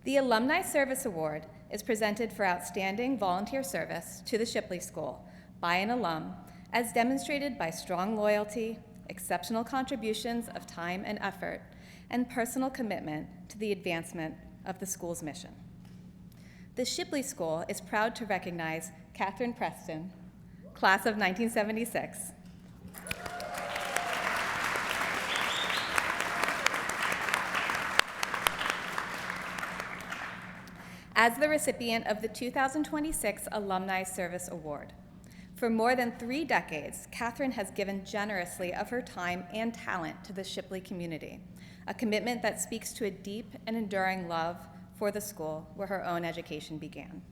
The Alumni Service Award is presented for outstanding volunteer service to the Shipley School by an alum, as demonstrated by strong loyalty, exceptional contributions of time and effort, and personal commitment to the advancement of the school's mission. The Shipley School is proud to recognize Catherine Preston, class of 1976. As the recipient of the 2026 Alumni Service Award. For more than 3 decades, Catherine has given generously of her time and talent to the Shipley community, a commitment that speaks to a deep and enduring love for the school where her own education began.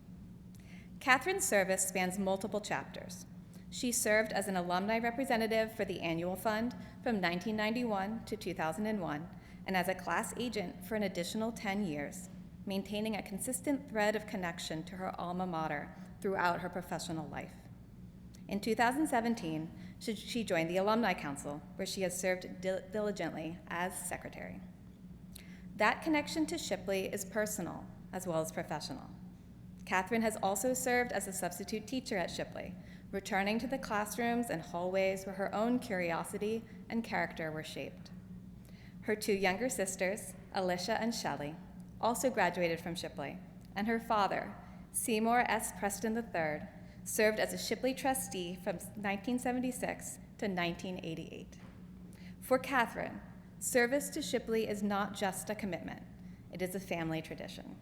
Catherine's service spans multiple chapters. She served as an alumni representative for the annual fund from 1991 to 2001, and as a class agent for an additional 10 years, maintaining a consistent thread of connection to her alma mater throughout her professional life. In 2017, she joined the Alumni Council, where she has served diligently as secretary. That connection to Shipley is personal as well as professional. Catherine has also served as a substitute teacher at Shipley, returning to the classrooms and hallways where her own curiosity and character were shaped. Her 2 younger sisters, Alicia and Shelley, also graduated from Shipley, and her father, Seymour S. Preston III, served as a Shipley trustee from 1976 to 1988. For Catherine, service to Shipley is not just a commitment, it is a family tradition.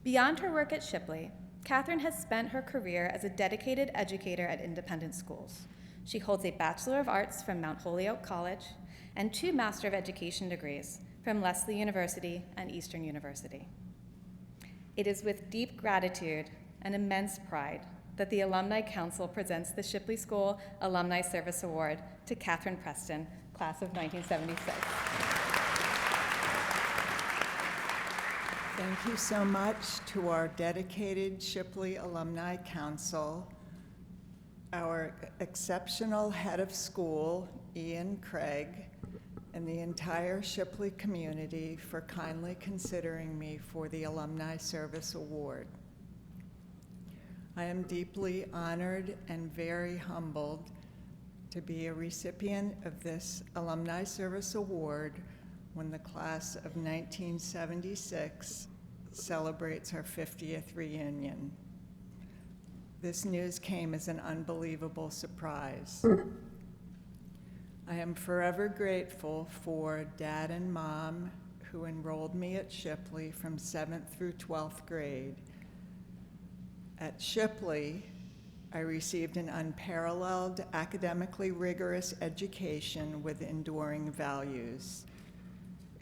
Beyond her work at Shipley, Catherine has spent her career as a dedicated educator at independent schools. She holds a Bachelor of Arts from Mount Holyoke College and 2 Master of Education degrees from Lesley University and Eastern University. It is with deep gratitude and immense pride that the Alumni Council presents the Shipley School Alumni Service Award to Catherine Preston, class of 1976. Thank you so much to our dedicated Shipley Alumni Council, our exceptional head of school, Ian Craig, and the entire Shipley community for kindly considering me for the Alumni Service Award. I am deeply honored and very humbled to be a recipient of this Alumni Service Award when the class of 1976 celebrates our 50th reunion. This news came as an unbelievable surprise. I am forever grateful for Dad and Mom who enrolled me at Shipley from 7th through 12th grade. At Shipley, I received an unparalleled, academically rigorous education with enduring values.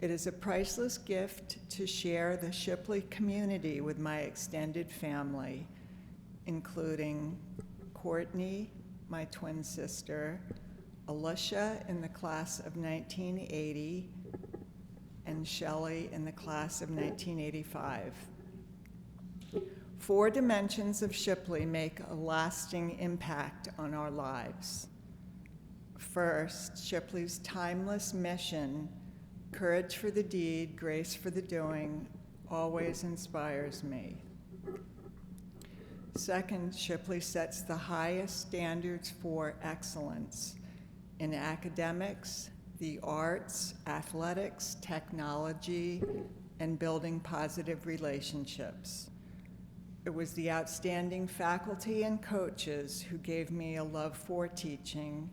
It is a priceless gift to share the Shipley community with my extended family, including Courtney, my twin sister, Alicia in the class of 1980, and Shelley in the class of 1985. 4 dimensions of Shipley make a lasting impact on our lives. First, Shipley's timeless mission, courage for the deed, grace for the doing, always inspires me. Second, Shipley sets the highest standards for excellence in academics, the arts, athletics, technology, and building positive relationships. It was the outstanding faculty and coaches who gave me a love for teaching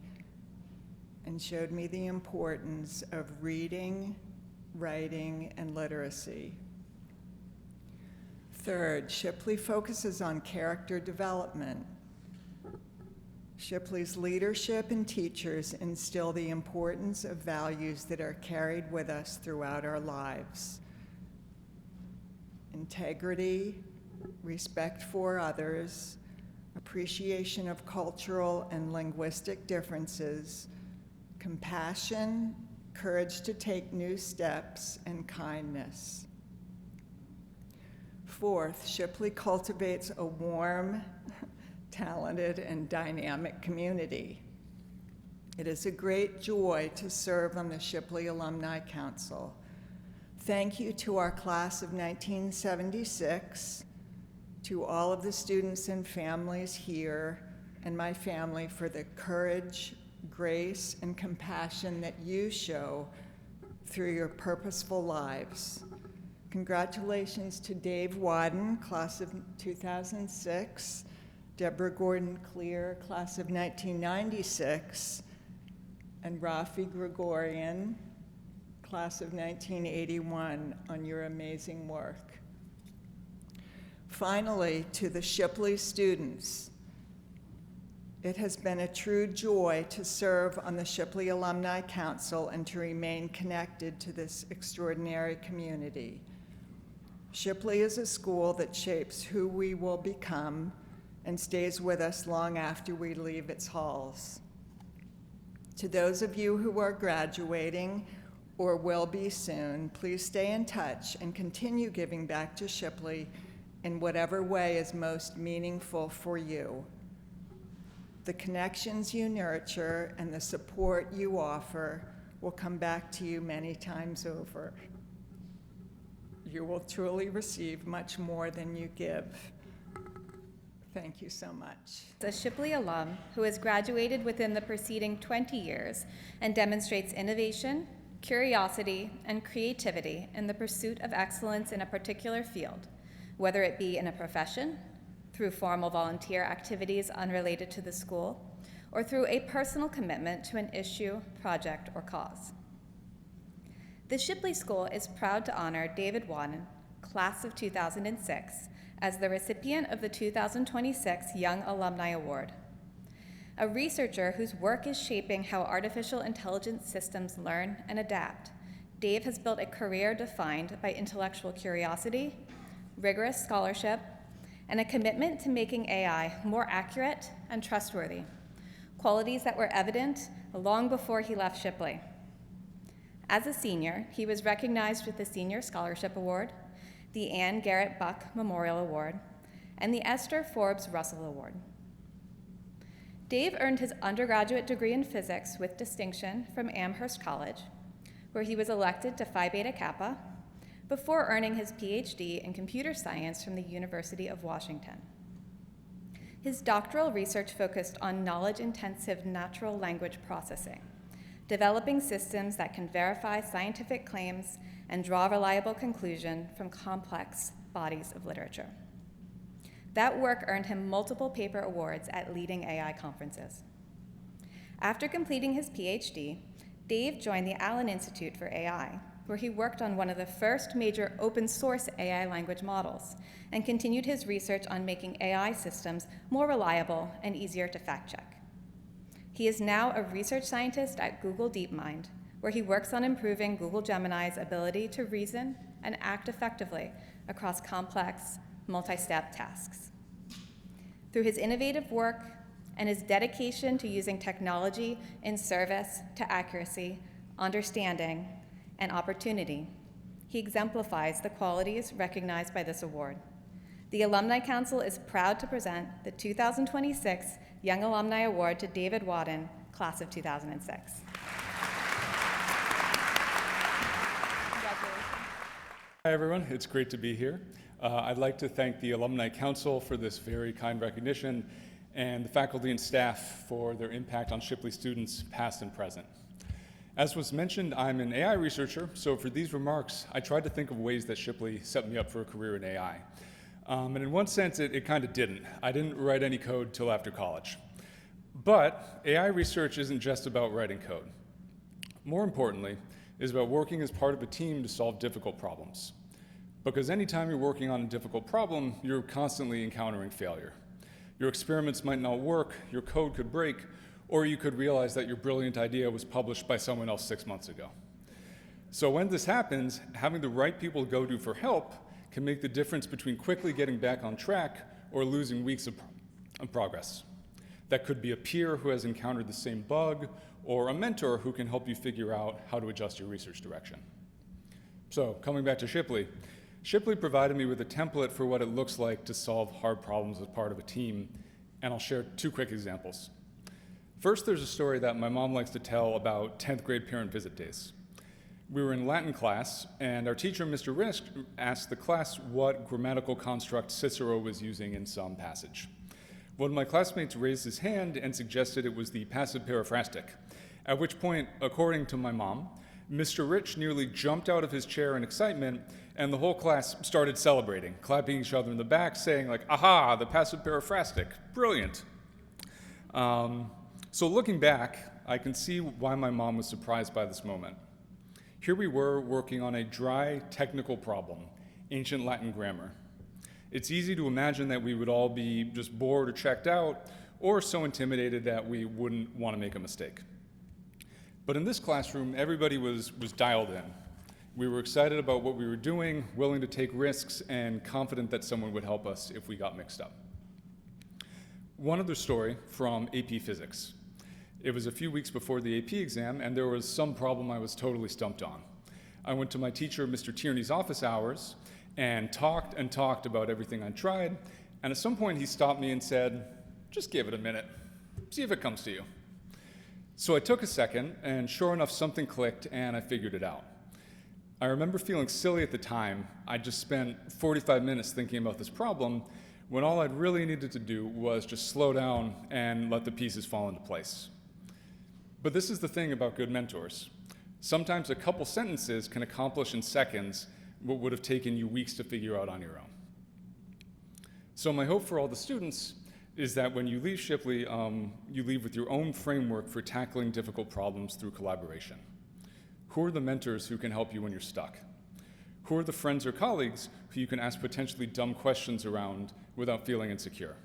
and showed me the importance of reading, writing, and literacy. Third, Shipley focuses on character development. Shipley's leadership and teachers instill the importance of values that are carried with us throughout our lives. Integrity, respect for others, appreciation of cultural and linguistic differences, compassion, courage to take new steps, and kindness. Fourth, Shipley cultivates a warm, talented, and dynamic community. It is a great joy to serve on the Shipley Alumni Council. Thank you to our class of 1976, to all of the students and families here, and my family for the courage, grace, and compassion that you show through your purposeful lives. Congratulations to Dave Wadden, class of 2006, Deborah Gordon-Clear, class of 1996, and Rafi Gregorian, class of 1981, on your amazing work. Finally, to the Shipley students, it has been a true joy to serve on the Shipley Alumni Council and to remain connected to this extraordinary community. Shipley is a school that shapes who we will become and stays with us long after we leave its halls. To those of you who are graduating or will be soon, please stay in touch and continue giving back to Shipley in whatever way is most meaningful for you. The connections you nurture and the support you offer will come back to you many times over. You will truly receive much more than you give. Thank you so much. A Shipley alum who has graduated within the preceding 20 years and demonstrates innovation, curiosity, and creativity in the pursuit of excellence in a particular field, whether it be in a profession, through formal volunteer activities unrelated to the school, or through a personal commitment to an issue, project, or cause. The Shipley School is proud to honor David Wadden, class of 2006, as the recipient of the 2026 Young Alumni Award. A researcher whose work is shaping how artificial intelligence systems learn and adapt, Dave has built a career defined by intellectual curiosity, rigorous scholarship, and a commitment to making AI more accurate and trustworthy, qualities that were evident long before he left Shipley. As a senior, he was recognized with the Senior Scholarship Award, the Anne Garrett Buck Memorial Award, and the Esther Forbes Russell Award. Dave earned his undergraduate degree in physics with distinction from Amherst College, where he was elected to Phi Beta Kappa, before earning his PhD in computer science from the University of Washington. His doctoral research focused on knowledge-intensive natural language processing, developing systems that can verify scientific claims and draw reliable conclusion from complex bodies of literature. That work earned him multiple paper awards at leading AI conferences. After completing his PhD, Dave joined the Allen Institute for AI, where he worked on one of the first major open source AI language models and continued his research on making AI systems more reliable and easier to fact check. He is now a research scientist at Google DeepMind, where he works on improving Google Gemini's ability to reason and act effectively across complex, multi-step tasks. Through his innovative work and his dedication to using technology in service to accuracy, understanding, and opportunity, he exemplifies the qualities recognized by this award. The Alumni Council is proud to present the 2026 Young Alumni Award to David Wadden, class of 2006. Hi everyone, it's great to be here. I'd like to thank the Alumni Council for this very kind recognition and the faculty and staff for their impact on Shipley students past and present. As was mentioned, I'm an AI researcher, so for these remarks, I tried to think of ways that Shipley set me up for a career in AI. And in one sense, it kind of didn't. I didn't write any code till after college. But AI research isn't just about writing code. More importantly, it's about working as part of a team to solve difficult problems. Because anytime you're working on a difficult problem, you're constantly encountering failure. Your experiments might not work, your code could break, or you could realize that your brilliant idea was published by someone else 6 months ago. So when this happens, having the right people to go to for help can make the difference between quickly getting back on track or losing weeks of progress. That could be a peer who has encountered the same bug, or a mentor who can help you figure out how to adjust your research direction. So coming back to Shipley, Shipley provided me with a template for what it looks like to solve hard problems as part of a team, and I'll share 2 quick examples. First, there's a story that my mom likes to tell about 10th grade parent visit days. We were in Latin class, and our teacher, Mr. Risk, asked the class what grammatical construct Cicero was using in some passage. One of my classmates raised his hand and suggested it was the passive periphrastic, at which point, according to my mom, Mr. Rich nearly jumped out of his chair in excitement, and the whole class started celebrating, clapping each other in the back, saying like, aha, the passive periphrastic, brilliant. So looking back, I can see why my mom was surprised by this moment. Here we were working on a dry, technical problem, ancient Latin grammar. It's easy to imagine that we would all be just bored or checked out, or so intimidated that we wouldn't want to make a mistake. But in this classroom, everybody was dialed in. We were excited about what we were doing, willing to take risks, and confident that someone would help us if we got mixed up. One other story from AP Physics. It was a few weeks before the AP exam, and there was some problem I was totally stumped on. I went to my teacher, Mr. Tierney's office hours, and talked about everything I tried, and at some point he stopped me and said, just give it a minute, see if it comes to you. So I took a second, and sure enough, something clicked, and I figured it out. I remember feeling silly at the time. I just spent 45 minutes thinking about this problem, when all I'd really needed to do was just slow down and let the pieces fall into place. But this is the thing about good mentors. Sometimes a couple sentences can accomplish in seconds what would have taken you weeks to figure out on your own. So my hope for all the students is that when you leave Shipley, you leave with your own framework for tackling difficult problems through collaboration. Who are the mentors who can help you when you're stuck? Who are the friends or colleagues who you can ask potentially dumb questions around without feeling insecure?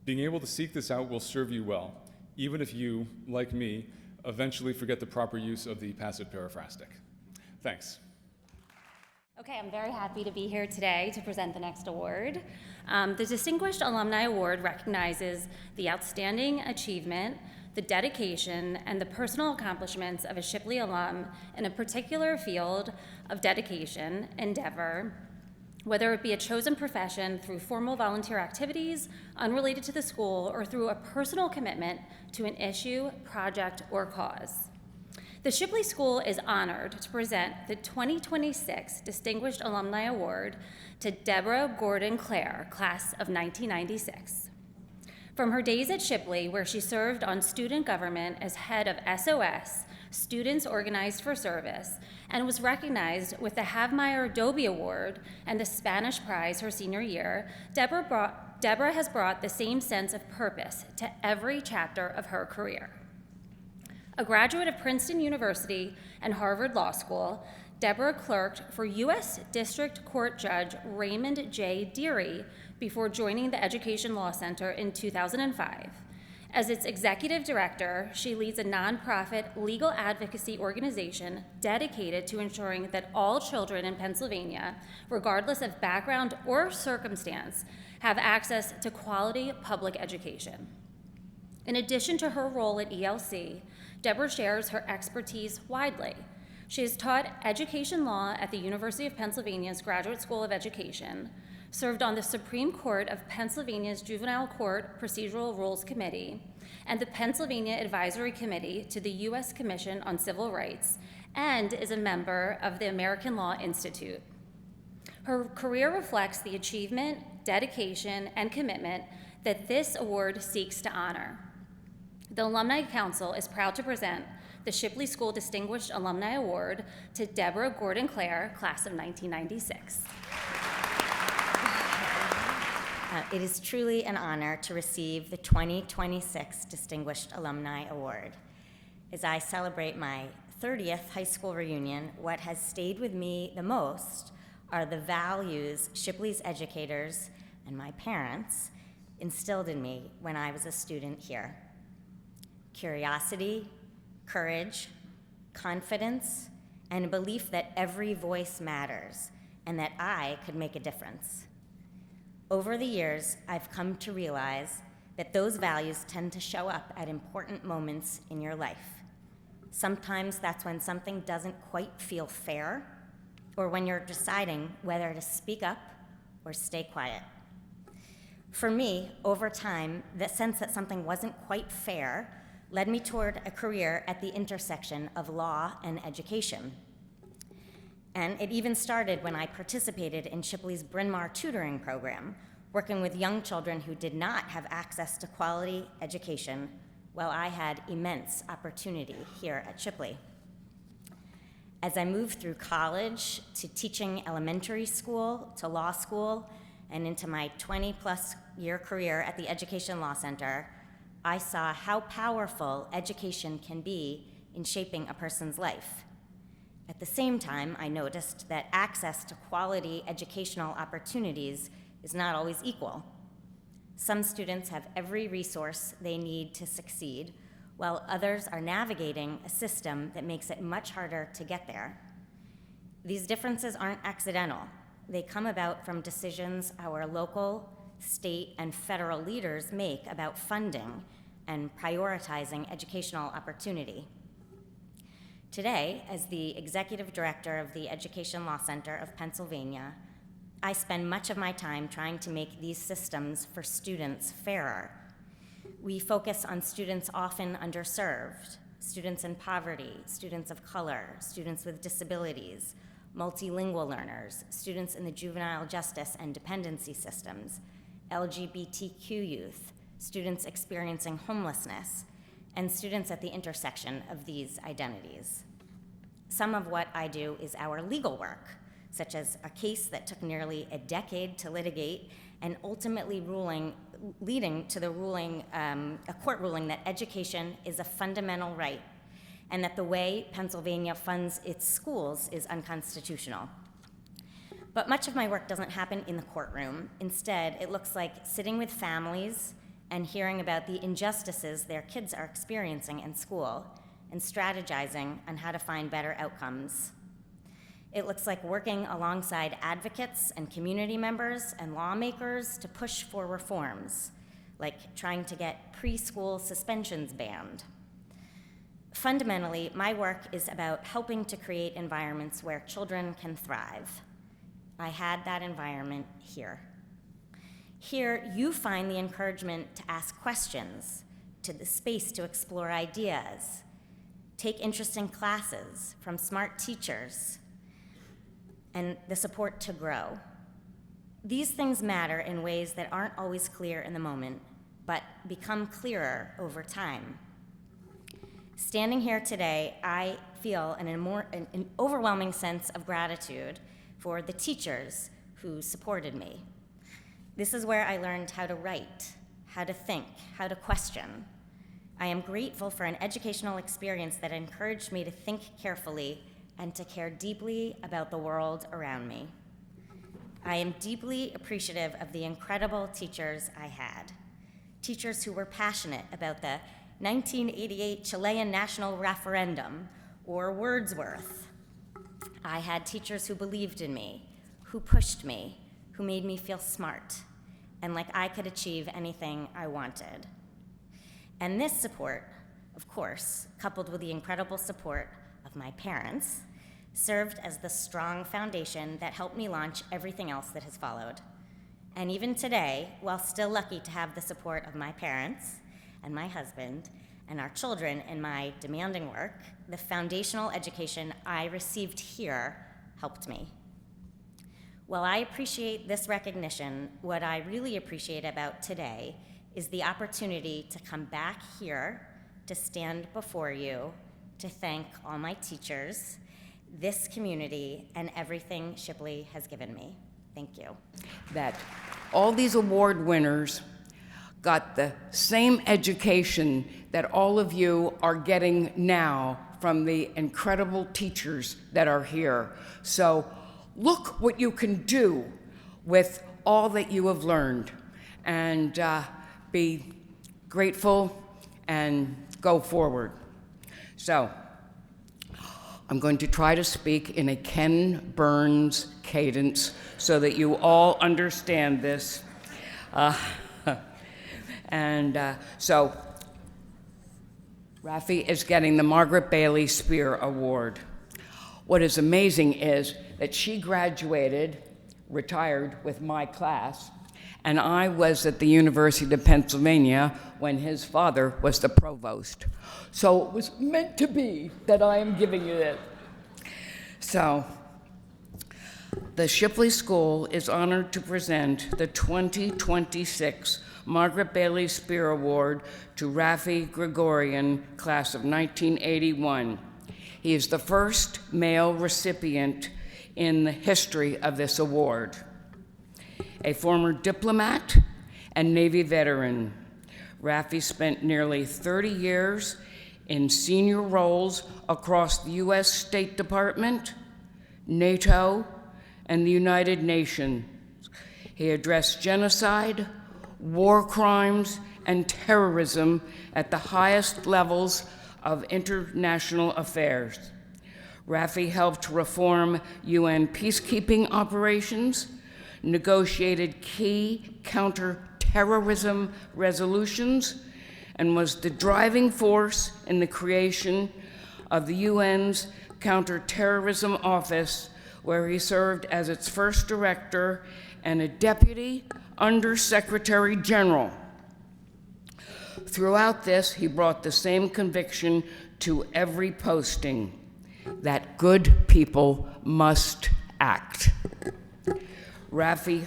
Being able to seek this out will serve you well, even if you, like me, eventually forget the proper use of the passive periphrastic. Thanks. Okay, I'm very happy to be here today to present the next award. The Distinguished Alumni Award recognizes the outstanding achievement, the dedication, and the personal accomplishments of a Shipley alum in a particular field of dedication, endeavor, whether it be a chosen profession through formal volunteer activities unrelated to the school or through a personal commitment to an issue, project, or cause. The Shipley School is honored to present the 2026 Distinguished Alumni Award to Deborah Gordon Clare, class of 1996. From her days at Shipley, where she served on student government as head of SOS, Students Organized for Service, and was recognized with the Havmeyer Dobie Award and the Spanish Prize her senior year, Deborah has brought the same sense of purpose to every chapter of her career. A graduate of Princeton University and Harvard Law School, Deborah clerked for U.S. District Court Judge Raymond J. Deary before joining the Education Law Center in 2005. As its executive director, she leads a nonprofit legal advocacy organization dedicated to ensuring that all children in Pennsylvania, regardless of background or circumstance, have access to quality public education. In addition to her role at ELC, Deborah shares her expertise widely. She has taught education law at the University of Pennsylvania's Graduate School of Education, served on the Supreme Court of Pennsylvania's Juvenile Court Procedural Rules Committee, and the Pennsylvania Advisory Committee to the U.S. Commission on Civil Rights, and is a member of the American Law Institute. Her career reflects the achievement, dedication, and commitment that this award seeks to honor. The Alumni Council is proud to present the Shipley School Distinguished Alumni Award to Deborah Gordon Clare, class of 1996. It is truly an honor to receive the 2026 Distinguished Alumni Award. As I celebrate my 30th high school reunion, what has stayed with me the most are the values Shipley's educators and my parents instilled in me when I was a student here. Curiosity, courage, confidence, and a belief that every voice matters and that I could make a difference. Over the years, I've come to realize that those values tend to show up at important moments in your life. Sometimes that's when something doesn't quite feel fair, or when you're deciding whether to speak up or stay quiet. For me, over time, the sense that something wasn't quite fair led me toward a career at the intersection of law and education. And it even started when I participated in Shipley's Bryn Mawr tutoring program, working with young children who did not have access to quality education, while I had immense opportunity here at Shipley. As I moved through college to teaching elementary school to law school and into my 20-plus year career at the Education Law Center, I saw how powerful education can be in shaping a person's life. At the same time, I noticed that access to quality educational opportunities is not always equal. Some students have every resource they need to succeed, while others are navigating a system that makes it much harder to get there. These differences aren't accidental. They come about from decisions our local, state, and federal leaders make about funding and prioritizing educational opportunity. Today, as the executive director of the Education Law Center of Pennsylvania, I spend much of my time trying to make these systems for students fairer. We focus on students often underserved, students in poverty, students of color, students with disabilities, multilingual learners, students in the juvenile justice and dependency systems, LGBTQ youth, students experiencing homelessness, and students at the intersection of these identities. Some of what I do is our legal work, such as a case that took nearly a decade to litigate and ultimately leading to the ruling, a court ruling that education is a fundamental right and that the way Pennsylvania funds its schools is unconstitutional. But much of my work doesn't happen in the courtroom. Instead, it looks like sitting with families and hearing about the injustices their kids are experiencing in school and strategizing on how to find better outcomes. It looks like working alongside advocates and community members and lawmakers to push for reforms, like trying to get preschool suspensions banned. Fundamentally, my work is about helping to create environments where children can thrive. I had that environment here. Here, you find the encouragement to ask questions, to the space to explore ideas, take interesting classes from smart teachers, and the support to grow. These things matter in ways that aren't always clear in the moment, but become clearer over time. Standing here today, I feel an overwhelming sense of gratitude for the teachers who supported me. This is where I learned how to write, how to think, how to question. I am grateful for an educational experience that encouraged me to think carefully and to care deeply about the world around me. I am deeply appreciative of the incredible teachers I had. Teachers who were passionate about the 1988 Chilean national referendum or Wordsworth. I had teachers who believed in me, who pushed me, who made me feel smart, and like I could achieve anything I wanted. And this support, of course, coupled with the incredible support of my parents, served as the strong foundation that helped me launch everything else that has followed. And even today, while still lucky to have the support of my parents and my husband and our children in my demanding work, the foundational education I received here helped me. While I appreciate this recognition, what I really appreciate about today is the opportunity to come back here, to stand before you, to thank all my teachers, this community, and everything Shipley has given me. Thank you. That all these award winners got the same education that all of you are getting now from the incredible teachers that are here. So look what you can do with all that you have learned, and be grateful and go forward. So I'm going to try to speak in a Ken Burns cadence so that you all understand this. So Raffi is getting the Margaret Bailey Spear Award. What is amazing is that she graduated, retired with my class, and I was at the University of Pennsylvania when his father was the provost. So it was meant to be that I am giving you this. So The Shipley School is honored to present the 2026 Margaret Bailey Spear Award to Rafi Gregorian, class of 1981. He is the first male recipient in the history of this award. A former diplomat and Navy veteran, Rafi spent nearly 30 years in senior roles across the U.S. State Department, NATO, and the United Nations. He addressed genocide, war crimes, and terrorism at the highest levels of international affairs. Rafi helped reform UN peacekeeping operations, negotiated key counter-terrorism resolutions, and was the driving force in the creation of the UN's Counterterrorism Office, where he served as its first director and a deputy undersecretary general. Throughout this, he brought the same conviction to every posting, that good people must act. Rafi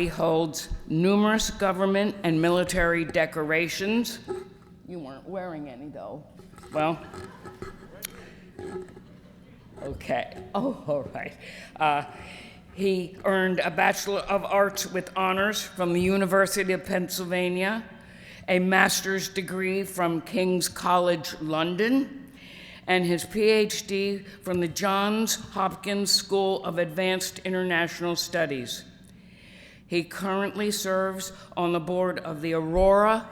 holds numerous government and military decorations. You weren't wearing any, though. Well, okay. Oh, all right. He earned a Bachelor of Arts with honors from the University of Pennsylvania, a master's degree from King's College London, and his PhD from the Johns Hopkins School of Advanced International Studies. He currently serves on the board of the Aurora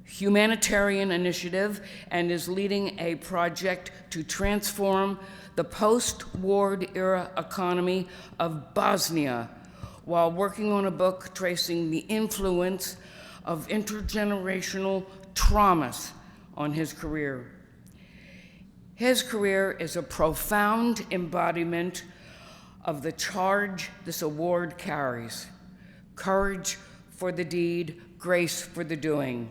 Humanitarian Initiative and is leading a project to transform the post-war era economy of Bosnia while working on a book tracing the influence of intergenerational traumas on his career. His career is a profound embodiment of the charge this award carries: courage for the deed, grace for the doing.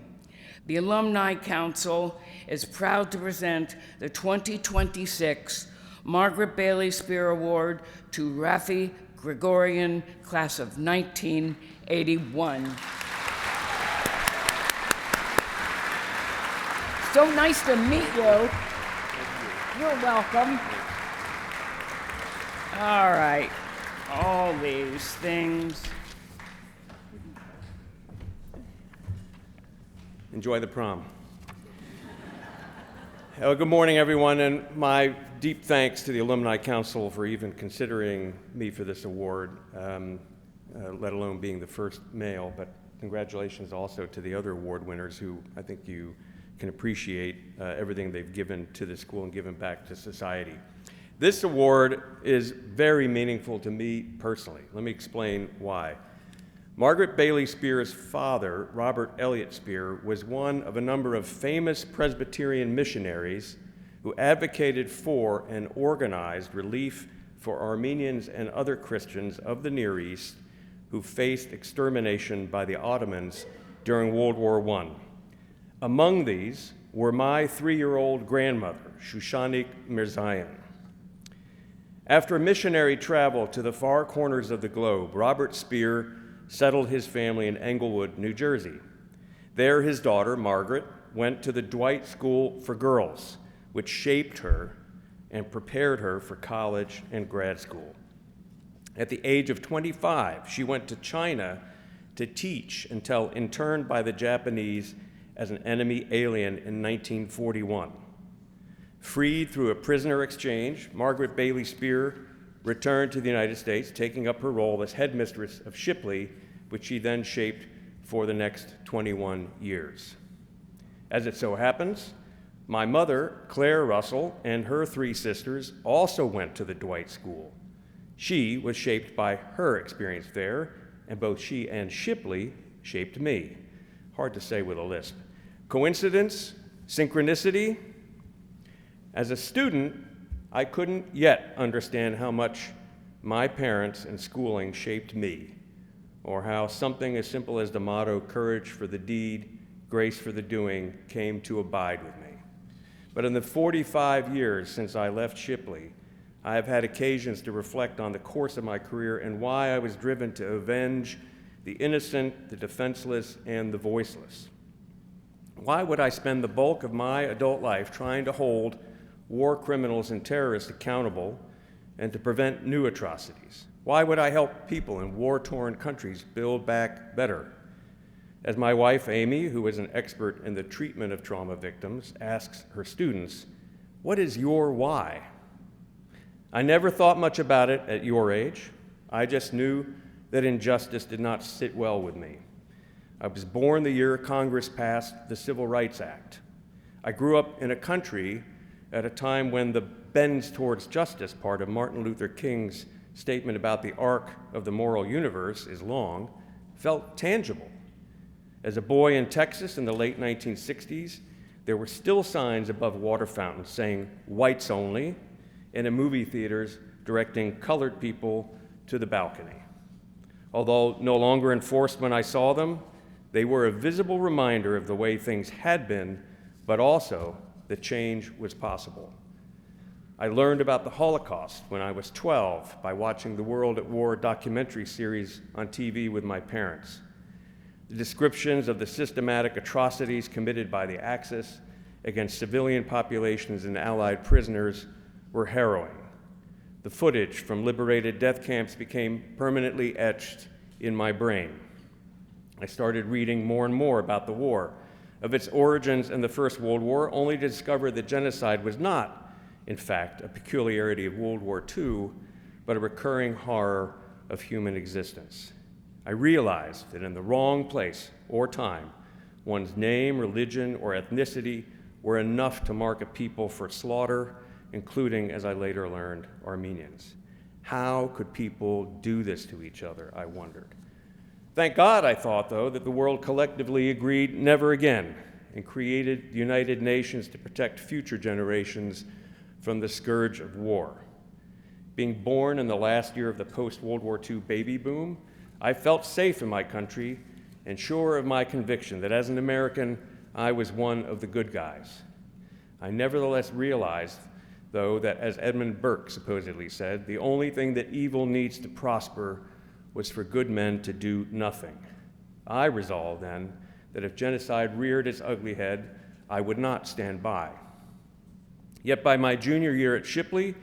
The Alumni Council is proud to present the 2026 Margaret Bailey Spear Award to Rafi Gregorian, class of 1981. So nice to meet you. You're welcome. All right, all these things. Enjoy the prom. Good morning, everyone, and my deep thanks to the Alumni Council for even considering me for this award, let alone being the first male, but congratulations also to the other award winners who I think you can appreciate everything they've given to the school and given back to society. This award is very meaningful to me personally. Let me explain why. Margaret Bailey Spear's father, Robert Elliott Spear, was one of a number of famous Presbyterian missionaries who advocated for and organized relief for Armenians and other Christians of the Near East who faced extermination by the Ottomans during World War I. Among these were my 3-year-old grandmother, Shushanik Mirzayan. After missionary travel to the far corners of the globe, Robert Spear settled his family in Englewood, New Jersey. There, his daughter, Margaret, went to the Dwight School for Girls, which shaped her and prepared her for college and grad school. At the age of 25, she went to China to teach until interned by the Japanese as an enemy alien in 1941. Freed through a prisoner exchange, Margaret Bailey Spear returned to the United States, taking up her role as headmistress of Shipley, which she then shaped for the next 21 years. As it so happens, my mother, Claire Russell, and her 3 sisters also went to the Dwight School. She was shaped by her experience there, and both she and Shipley shaped me. Hard to say with a lisp. Coincidence? Synchronicity? As a student, I couldn't yet understand how much my parents and schooling shaped me. or how something as simple as the motto, courage for the deed, grace for the doing, came to abide with me. But in the 45 years since I left Shipley, I have had occasions to reflect on the course of my career and why I was driven to avenge the innocent, the defenseless, and the voiceless. Why would I spend the bulk of my adult life trying to hold war criminals and terrorists accountable and to prevent new atrocities? Why would I help people in war-torn countries build back better? As my wife, Amy, who is an expert in the treatment of trauma victims, asks her students, what is your why? I never thought much about it at your age. I just knew that injustice did not sit well with me. I was born the year Congress passed the Civil Rights Act. I grew up in a country at a time when the bends towards justice part of Martin Luther King's statement about the arc of the moral universe is long, felt tangible. As a boy in Texas in the late 1960s, there were still signs above water fountains saying whites only, and in movie theaters directing colored people to the balcony. Although no longer enforced when I saw them, they were a visible reminder of the way things had been, but also that change was possible. I learned about the Holocaust when I was 12 by watching the World at War documentary series on TV with my parents. The descriptions of the systematic atrocities committed by the Axis against civilian populations and Allied prisoners were harrowing. The footage from liberated death camps became permanently etched in my brain. I started reading more and more about the war, of its origins in the First World War, only to discover that genocide was not, in fact, a peculiarity of World War II, but a recurring horror of human existence. I realized that in the wrong place or time, one's name, religion, or ethnicity were enough to mark a people for slaughter, including, as I later learned, Armenians. How could people do this to each other, I wondered. Thank God, I thought, though, that the world collectively agreed never again and created the United Nations to protect future generations from the scourge of war. Being born in the last year of the post-World War II baby boom, I felt safe in my country and sure of my conviction that as an American, I was one of the good guys. I nevertheless realized, though, that as Edmund Burke supposedly said, the only thing that evil needs to prosper was for good men to do nothing. I resolved then that if genocide reared its ugly head, I would not stand by. Yet by my junior year at Shipley,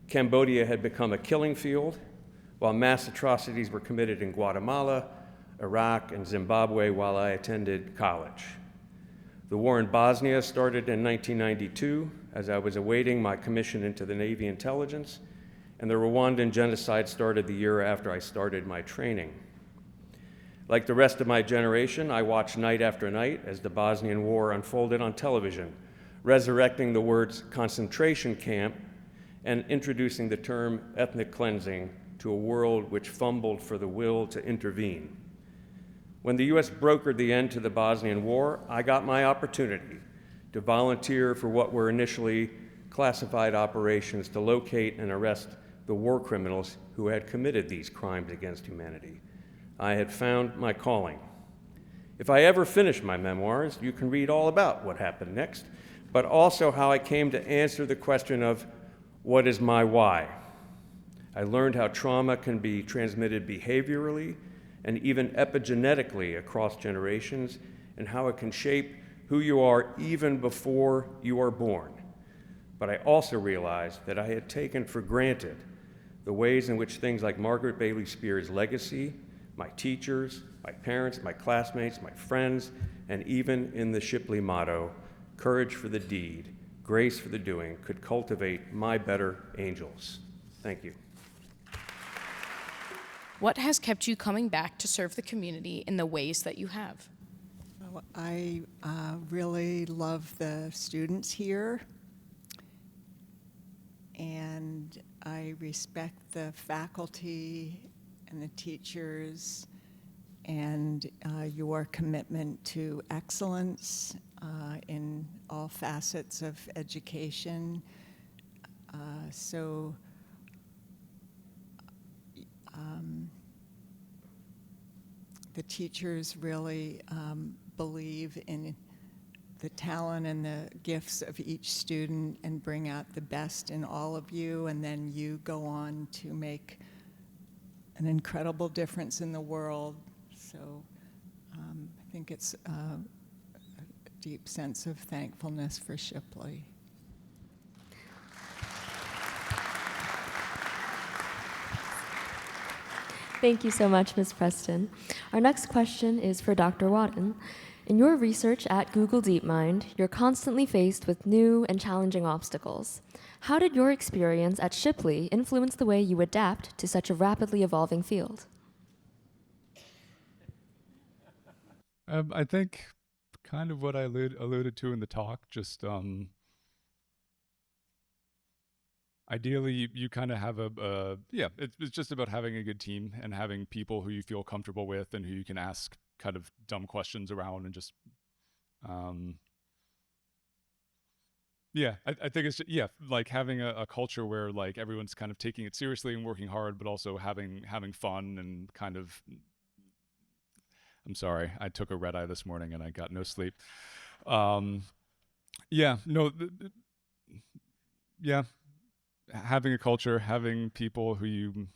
Cambodia had become a killing field, while mass atrocities were committed in Guatemala, Iraq, and Zimbabwe while I attended college. The war in Bosnia started in 1992 as I was awaiting my commission into the Navy intelligence, and the Rwandan genocide started the year after I started my training. Like the rest of my generation, I watched night after night as the Bosnian War unfolded on television, resurrecting the words concentration camp and introducing the term ethnic cleansing to a world which fumbled for the will to intervene. When the U.S. brokered the end to the Bosnian War, I got my opportunity to volunteer for what were initially classified operations to locate and arrest the war criminals who had committed these crimes against humanity. I had found my calling. If I ever finish my memoirs, you can read all about what happened next, but also how I came to answer the question of what is my why? I learned how trauma can be transmitted behaviorally and even epigenetically across generations, and how it can shape who you are even before you are born. But I also realized that I had taken for granted the ways in which things like Margaret Bailey Spears' legacy, my teachers, my parents, my classmates, my friends, and even in the Shipley motto, courage for the deed, grace for the doing, could cultivate my better angels. Thank you. What has kept you coming back to serve the community in the ways that you have? Well, I really love the students here, and I respect the faculty and the teachers and your commitment to excellence in all facets of education. the teachers really believe in the talent and the gifts of each student and bring out the best in all of you, and then you go on to make an incredible difference in the world. So I think it's a deep sense of thankfulness for Shipley. Thank you so much, Ms. Preston. Our next question is for Dr. Wadden. In your research at Google DeepMind, you're constantly faced with new and challenging obstacles. How did your experience at Shipley influence the way you adapt to such a rapidly evolving field? I think kind of what I alluded to in the talk, just ideally you kind of have it's just about having a good team and having people who you feel comfortable with and who you can ask kind of dumb questions around and just I think it's like having a culture where like everyone's kind of taking it seriously and working hard, but also having fun and kind of. I'm sorry, I took a red eye this morning and I got no sleep. Having a culture, having people who you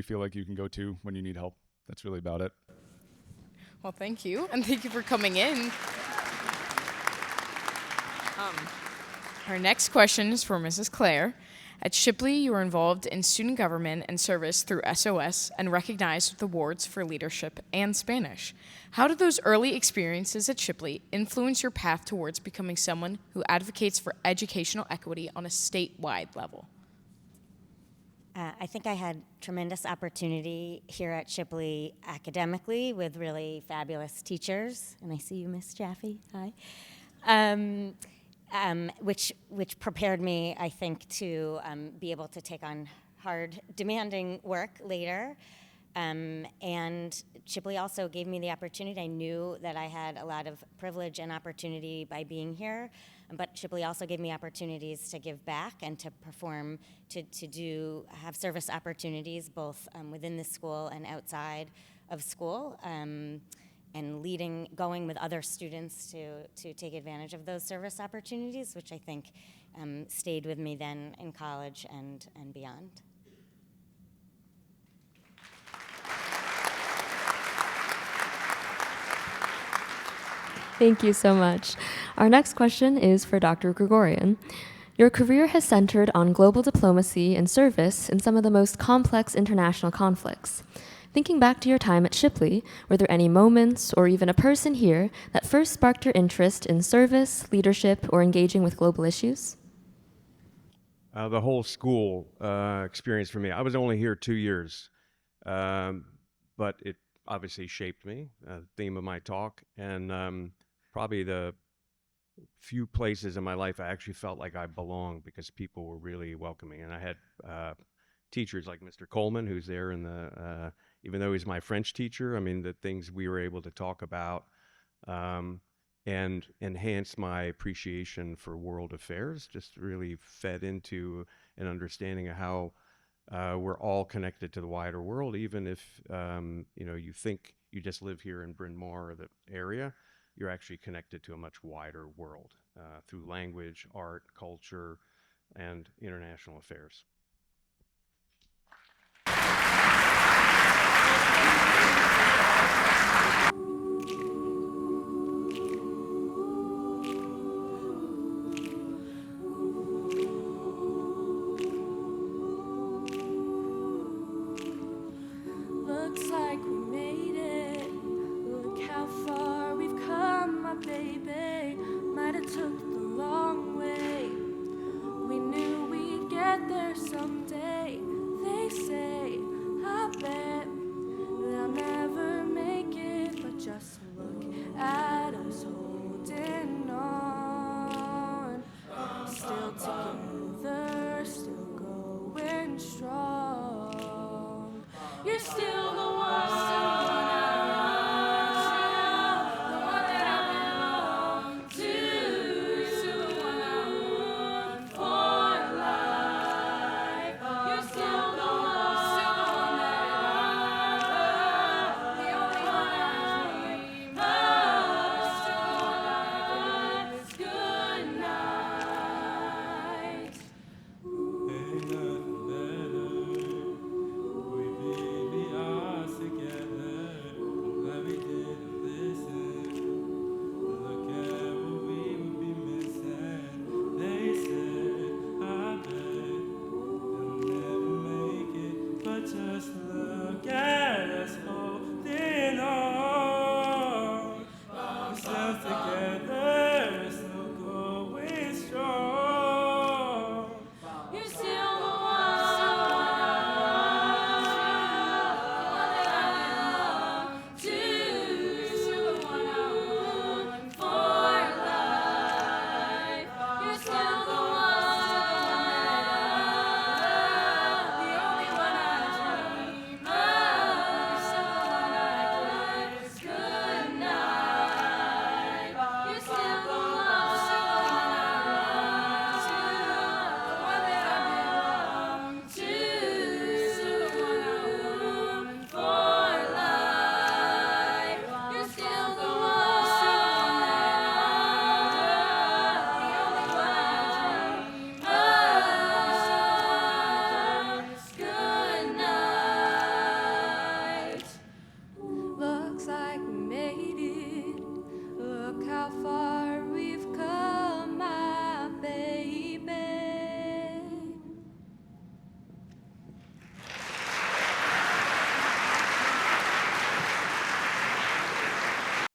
feel like you can go to when you need help. That's really about it. Well, thank you, and thank you for coming in. Our next question is for Mrs. Claire. At Shipley, you were involved in student government and service through SOS and recognized with awards for leadership and Spanish. How did those early experiences at Shipley influence your path towards becoming someone who advocates for educational equity on a statewide level? I think I had tremendous opportunity here at Shipley academically with really fabulous teachers, and I see you, Miss Jaffe. Hi. Which prepared me, I think, to be able to take on hard, demanding work later. And Shipley also gave me the opportunity. I knew that I had a lot of privilege and opportunity by being here, but Shipley also gave me opportunities to give back and to perform, have service opportunities both within the school and outside of school. And going with other students to take advantage of those service opportunities, which I think stayed with me then in college and beyond. Thank you so much. Our next question is for Dr. Gregorian. Your career has centered on global diplomacy and service in some of the most complex international conflicts. Thinking back to your time at Shipley, were there any moments or even a person here that first sparked your interest in service, leadership, or engaging with global issues? The whole school experience for me. I was only here 2 years, but it obviously shaped me, the theme of my talk, and probably the few places in my life I actually felt like I belonged because people were really welcoming. And I had teachers like Mr. Coleman, who's there in the, even though he's my French teacher, I mean, the things we were able to talk about and enhanced my appreciation for world affairs, just really fed into an understanding of how we're all connected to the wider world, even if you think you just live here in Bryn Mawr or the area. You're actually connected to a much wider world through language, art, culture, and international affairs. Looks like we made it. Look how far we've come, my baby. Might have took the long way.